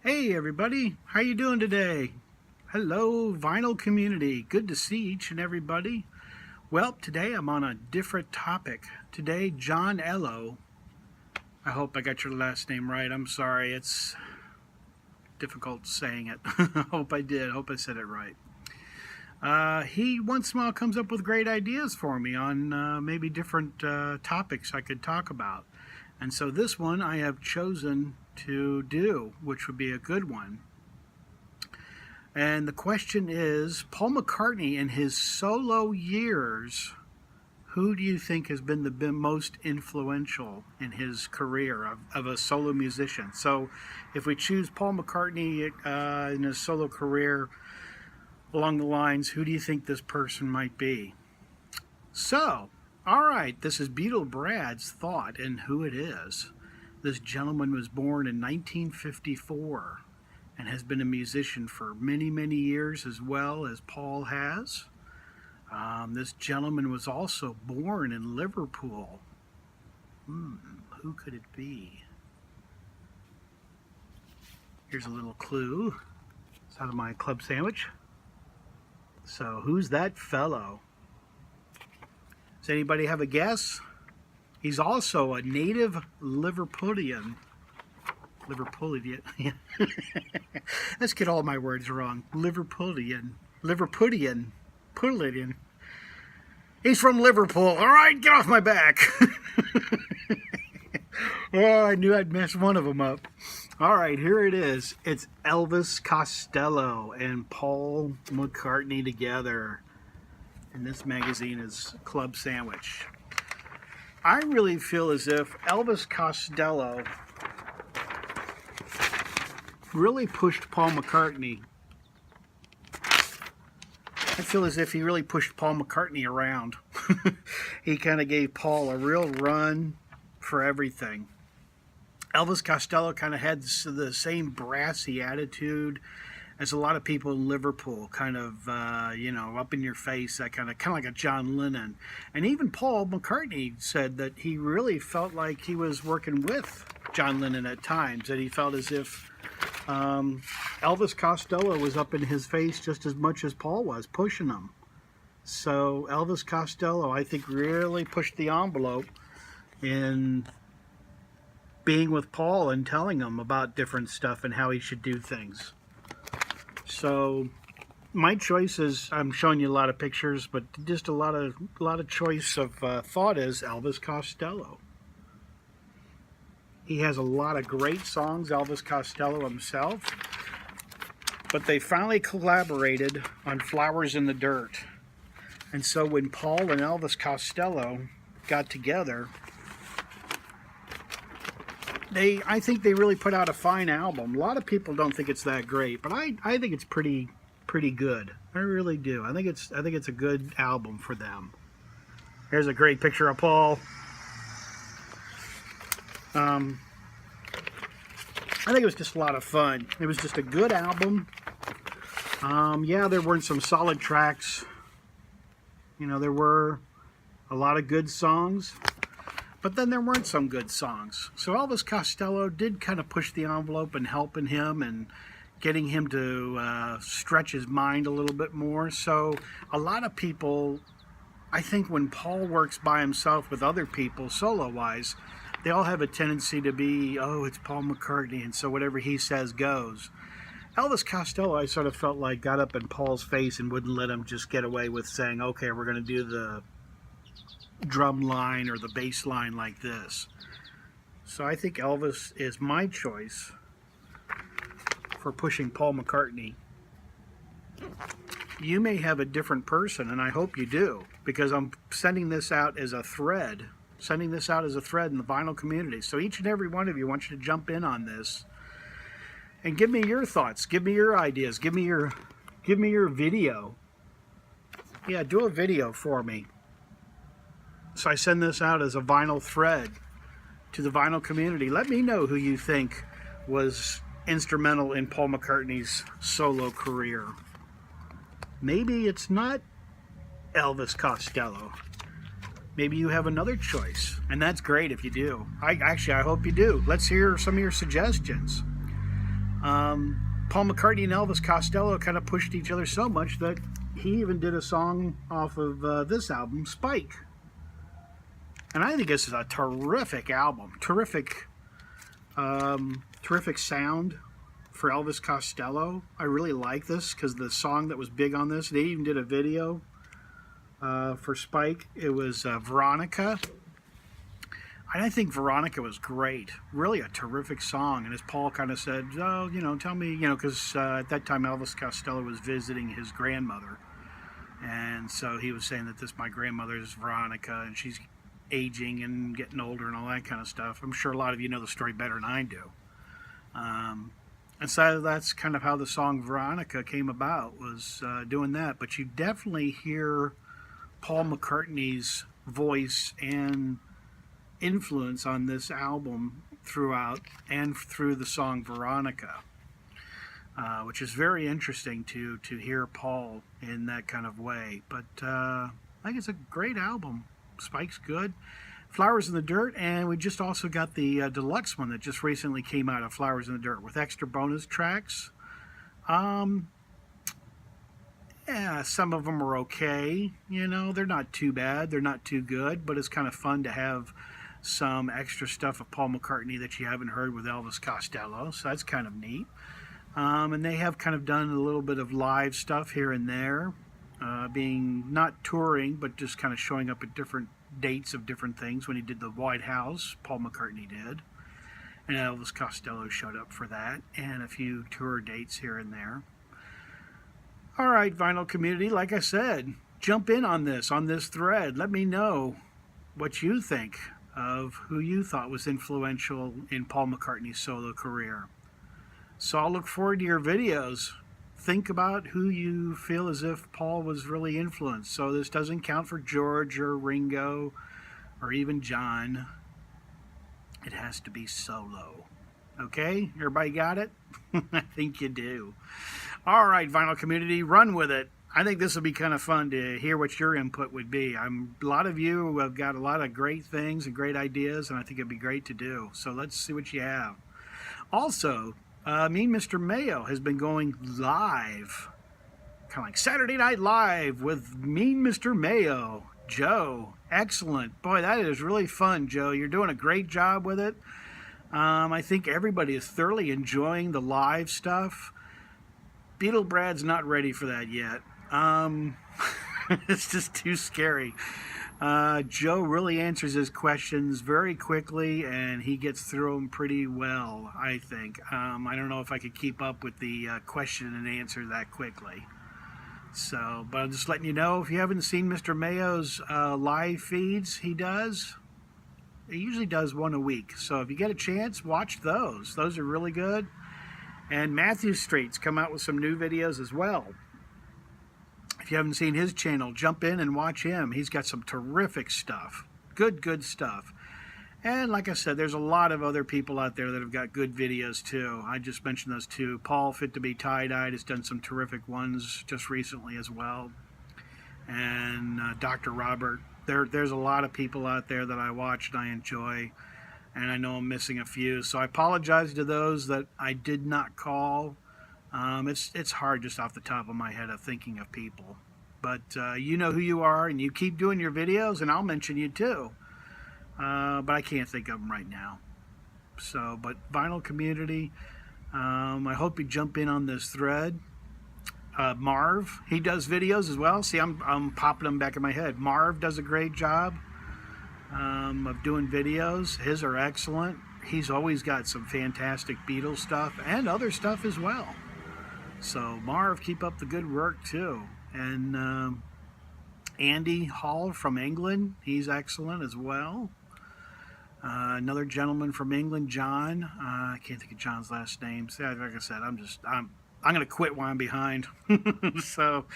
Hey everybody, how you doing today? Hello vinyl community, good to see each and everybody. Well, today I'm on a different topic. Today, John Ello, I hope I got your last name right, I'm sorry, it's difficult saying it. Hope I did, hope I said it right. He once in a while comes up with great ideas for me on maybe different topics I could talk about. And so this one I have chosen to do, which would be a good one. And the question is, Paul McCartney in his solo years, who do you think has been the most influential in his career of a solo musician? So if we choose Paul McCartney in his solo career along the lines, who do you think this person might be? So, all right, this is Beatle Brad's thought and who it is. This gentleman was born in 1954 and has been a musician for many, many years as well as Paul has. This gentleman was also born in Liverpool. Who could it be? Here's a little clue. It's out of my club sandwich. So who's that fellow? Does anybody have a guess? He's also a native Liverpudlian. Let's get all my words wrong. Liverpudlian. He's from Liverpool. All right, get off my back. Oh, I knew I'd mess one of them up. All right, here it is. It's Elvis Costello and Paul McCartney together. And this magazine is Club Sandwich. I really feel as if Elvis Costello really pushed Paul McCartney. I feel as if he really pushed Paul McCartney around. He kind of gave Paul a real run for everything. Elvis Costello kind of had the same brassy attitude as a lot of people in Liverpool, kind of, up in your face, that kind of like a John Lennon. And even Paul McCartney said that he really felt like he was working with John Lennon at times, that he felt as if Elvis Costello was up in his face just as much as Paul was, pushing him. So Elvis Costello, I think, really pushed the envelope in being with Paul and telling him about different stuff and how he should do things. So my choice is, I'm showing you a lot of pictures, but just a lot of choice of thought is Elvis Costello. He has a lot of great songs, Elvis Costello himself, but they finally collaborated on Flowers in the Dirt. And so when Paul and Elvis Costello got together, I think they really put out a fine album. A lot of people don't think it's that great, but I think it's pretty good. I really do. I think it's a good album for them. Here's a great picture of Paul. I think it was just a lot of fun. It was just a good album. Yeah, there weren't some solid tracks. There were a lot of good songs. But then there weren't some good songs. So Elvis Costello did kind of push the envelope and helping him and getting him to stretch his mind a little bit more. So a lot of people, I think when Paul works by himself with other people, solo-wise, they all have a tendency to be, oh, it's Paul McCartney, and so whatever he says goes. Elvis Costello, I sort of felt like, got up in Paul's face and wouldn't let him just get away with saying, okay, we're going to do the drum line or the bass line like this. So I think Elvis is my choice for pushing Paul McCartney. You may have a different person, and I hope you do, because I'm sending this out as a thread. In the vinyl community. So each and every one of you, I want you to jump in on this and give me your thoughts, give me your ideas, give me your video. Yeah, do a video for me. So I send this out as a vinyl thread to the vinyl community. Let me know who you think was instrumental in Paul McCartney's solo career. Maybe it's not Elvis Costello. Maybe you have another choice, and that's great if you do. I hope you do. Let's hear some of your suggestions. Paul McCartney and Elvis Costello kind of pushed each other so much that he even did a song off of this album, Spike. And I think this is a terrific album. Terrific sound for Elvis Costello. I really like this because the song that was big on this, they even did a video for Spike. It was Veronica. And I think Veronica was great. Really a terrific song. And as Paul kind of said, oh, tell me, because at that time Elvis Costello was visiting his grandmother. And so he was saying that my grandmother is Veronica, and she's aging and getting older and all that kind of stuff. I'm sure a lot of you know the story better than I do. And so that's kind of how the song Veronica came about, was doing that. But you definitely hear Paul McCartney's voice and influence on this album throughout and through the song Veronica, which is very interesting to hear Paul in that kind of way. But I think it's a great album. Spike's good. Flowers in the Dirt, and we just also got the deluxe one that just recently came out of Flowers in the Dirt with extra bonus tracks. Yeah, some of them are okay. They're not too bad. They're not too good, but it's kind of fun to have some extra stuff of Paul McCartney that you haven't heard with Elvis Costello, so that's kind of neat. And they have kind of done a little bit of live stuff here and there, being not touring, but just kind of showing up at different dates of different things. When he did the White House, Paul McCartney did, and Elvis Costello showed up for that, and a few tour dates here and there. All right, vinyl community, like I said, jump in on this thread. Let me know what you think of who you thought was influential in Paul McCartney's solo career. So I'll look forward to your videos. Think about who you feel as if Paul was really influenced. So this doesn't count for George or Ringo or even John. It has to be solo. Okay? Everybody got it? I think you do. All right, vinyl community, run with it. I think this will be kind of fun to hear what your input would be. A lot of you have got a lot of great things and great ideas, and I think it'd be great to do. So let's see what you have. Also, Mean Mr. Mayo has been going live, kind of like Saturday Night Live with Mean Mr. Mayo. Joe, excellent. Boy, that is really fun, Joe. You're doing a great job with it. I think everybody is thoroughly enjoying the live stuff. Beetle Brad's not ready for that yet. It's just too scary. Joe really answers his questions very quickly, and he gets through them pretty well, I think. I don't know if I could keep up with the question and answer that quickly. So, but I'm just letting you know, if you haven't seen Mr. Mayo's live feeds, he usually does one a week. So if you get a chance, watch those. Those are really good. And Matthew Street's come out with some new videos as well. If you haven't seen his channel, jump in and watch him. He's got some terrific stuff. Good stuff. And like I said, there's a lot of other people out there that have got good videos too. I just mentioned those two. Paul Fit to be Tie-Dyed has done some terrific ones just recently as well. And Dr. Robert. There's a lot of people out there that I watch and I enjoy. And I know I'm missing a few. So I apologize to those that I did not call. It's hard just off the top of my head of thinking of people. But you know who you are, and you keep doing your videos, and I'll mention you too. But I can't think of them right now. So, but vinyl community, I hope you jump in on this thread. Marv, he does videos as well. See, I'm popping them back in my head. Marv does a great job of doing videos. His are excellent. He's always got some fantastic Beatles stuff and other stuff as well. So Marv, keep up the good work too. And Andy Hall from England, he's excellent as well. Another gentleman from England, John. I can't think of John's last name. See, like I said, I'm going to quit while I'm behind. So,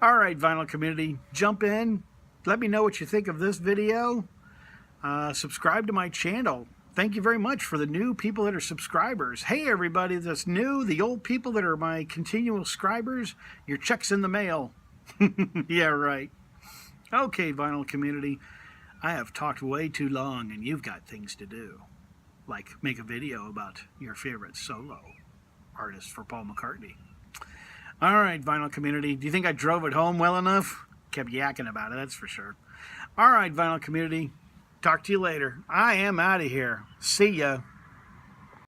all right, vinyl community, jump in. Let me know what you think of this video. Subscribe to my channel. Thank you very much for the new people that are subscribers. Hey, everybody that's new, the old people that are my continual subscribers, your check's in the mail. Yeah, right. Okay, vinyl community, I have talked way too long, and you've got things to do, like make a video about your favorite solo. artist for Paul McCartney. All right, vinyl community. Do you think I drove it home well enough? Kept yakking about it, that's for sure. All right, vinyl community. Talk to you later. I am out of here. See ya.